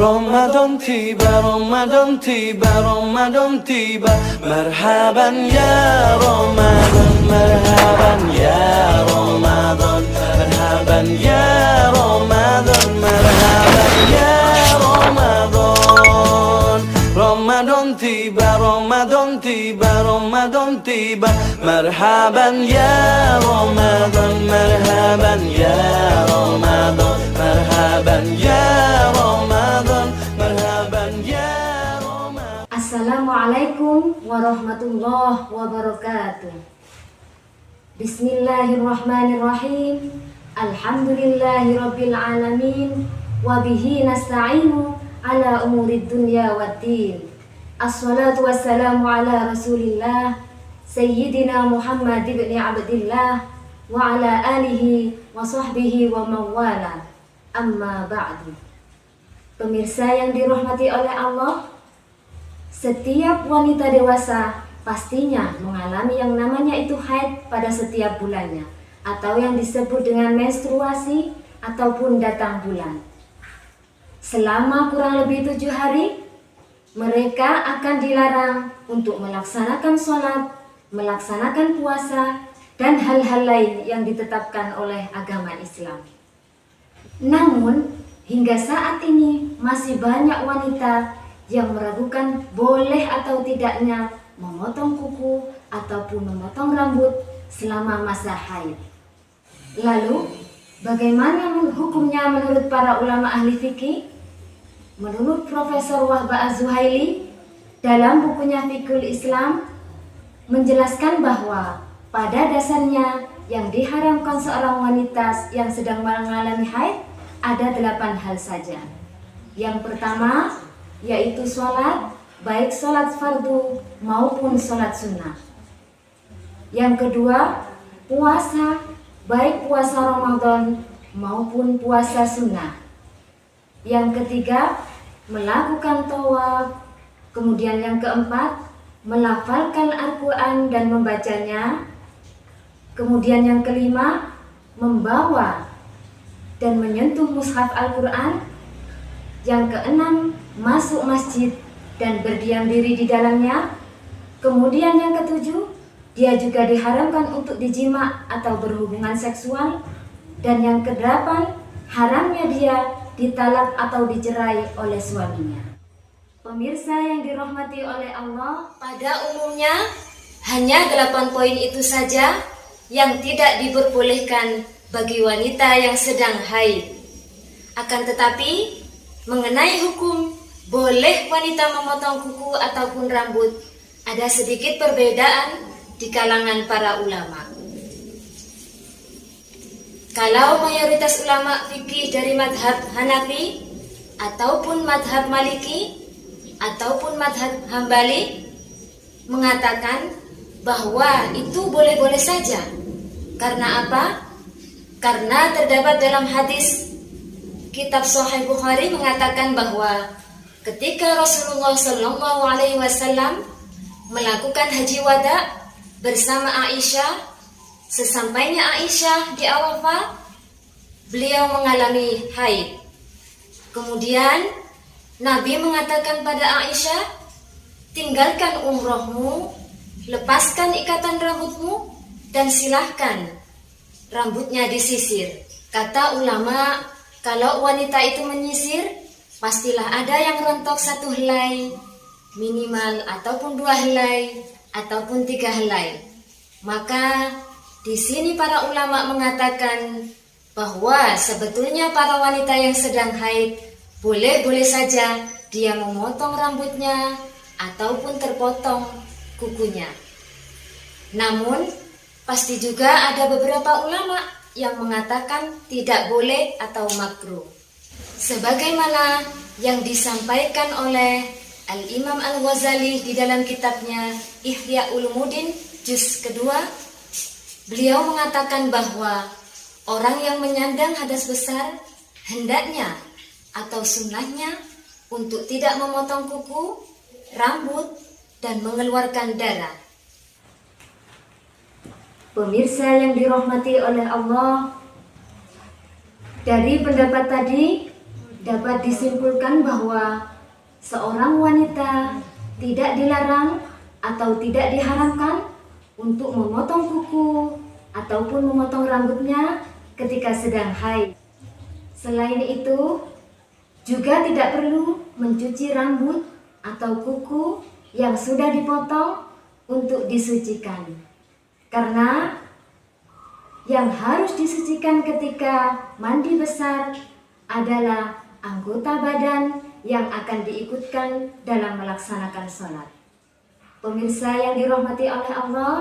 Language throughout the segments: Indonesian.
رمضان تيبا رمضان تيبا رمضان تيبا مرحبا يا رمضان مرحبا يا رمضان مرحبا يا رمضان مرحبا يا رمضان رمضان تيبا رمضان تيبا رمضان تيبا مرحبا يا رمضان مرحبا يا رمضان مرحبا يا رمضان مرحبا يا رمضان. Assalamualaikum warahmatullahi wabarakatuh. Bismillahirrahmanirrahim. Alhamdulillahirabbil alamin wa bihi nasta'inu ala umurid dunya waddin. Assalatu wassalamu ala Rasulillah Sayyidina Muhammad ibn Abdillah wa ala alihi wa sahbihi wa mawala. Amma ba'du. Pemirsa yang dirahmati oleh Allah, setiap wanita dewasa pastinya mengalami yang namanya itu haid pada setiap bulannya, atau yang disebut dengan menstruasi ataupun datang bulan. Selama kurang lebih 7 hari, mereka akan dilarang untuk melaksanakan sholat, melaksanakan puasa, dan hal-hal lain yang ditetapkan oleh agama Islam. Namun, hingga saat ini masih banyak wanita yang meragukan boleh atau tidaknya memotong kuku ataupun memotong rambut selama masa haid. Lalu, bagaimana hukumnya menurut para ulama ahli fikih? Menurut Profesor Wahbah Az-Zuhaili dalam bukunya Fiqhul Islam menjelaskan bahwa pada dasarnya yang diharamkan seorang wanita yang sedang mengalami haid ada 8 hal saja. Yang pertama yaitu sholat, baik sholat fardu maupun sholat sunnah. Yang kedua, puasa, baik puasa Ramadan maupun puasa sunnah. Yang ketiga, melakukan tawaf. Kemudian yang keempat, melafalkan Al-Quran dan membacanya. Kemudian yang kelima, membawa dan menyentuh mushaf Al-Quran. Yang keenam, masuk masjid dan berdiam diri di dalamnya. Kemudian yang ketujuh, dia juga diharamkan untuk dijima atau berhubungan seksual. Dan yang kedelapan, haramnya dia ditalak atau dicerai oleh suaminya. Pemirsa yang dirahmati oleh Allah, pada umumnya hanya 8 poin itu saja yang tidak diperbolehkan bagi wanita yang sedang haid. Akan tetapi, mengenai hukum boleh wanita memotong kuku ataupun rambut, ada sedikit perbedaan di kalangan para ulama. Kalau mayoritas ulama fikih dari madhab Hanafi ataupun madhab Maliki ataupun madhab Hambali mengatakan bahwa itu boleh-boleh saja. Karena apa? Karena terdapat dalam hadis kitab Sahih Bukhari mengatakan bahwa ketika Rasulullah SAW melakukan haji wada bersama Aisyah, sesampainya Aisyah di Arafah, beliau mengalami haid. Kemudian Nabi mengatakan pada Aisyah, tinggalkan umrohmu, lepaskan ikatan rambutmu, dan silahkan rambutnya disisir. Kata ulama, kalau wanita itu menyisir, pastilah ada yang rontok 1 helai minimal, ataupun 2 helai, ataupun 3 helai. Maka di sini para ulama mengatakan bahwa sebetulnya para wanita yang sedang haid boleh-boleh saja dia memotong rambutnya ataupun terpotong kukunya. Namun pasti juga ada beberapa ulama yang mengatakan tidak boleh atau makruh. Sebagaimana yang disampaikan oleh Al-Imam Al-Ghazali di dalam kitabnya Ihya Ulumuddin juz kedua, beliau mengatakan bahwa orang yang menyandang hadas besar hendaknya atau sunnahnya untuk tidak memotong kuku, rambut, dan mengeluarkan darah. Pemirsa yang dirahmati oleh Allah, dari pendapat tadi dapat disimpulkan bahwa seorang wanita tidak dilarang atau tidak diharamkan untuk memotong kuku ataupun memotong rambutnya ketika sedang haid. Selain itu, juga tidak perlu mencuci rambut atau kuku yang sudah dipotong untuk disucikan. Karena yang harus disucikan ketika mandi besar adalah anggota badan yang akan diikutkan dalam melaksanakan sholat. Pemirsa yang dirahmati oleh Allah,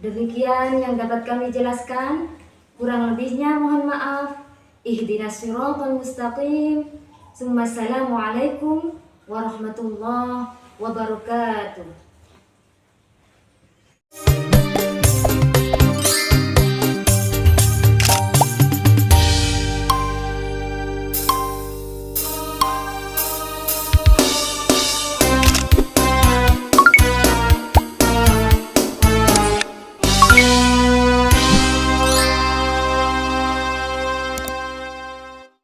demikian yang dapat kami jelaskan. Kurang lebihnya mohon maaf. Ihdinas siratal mustaqim. Assalamualaikum warahmatullahi wabarakatuh.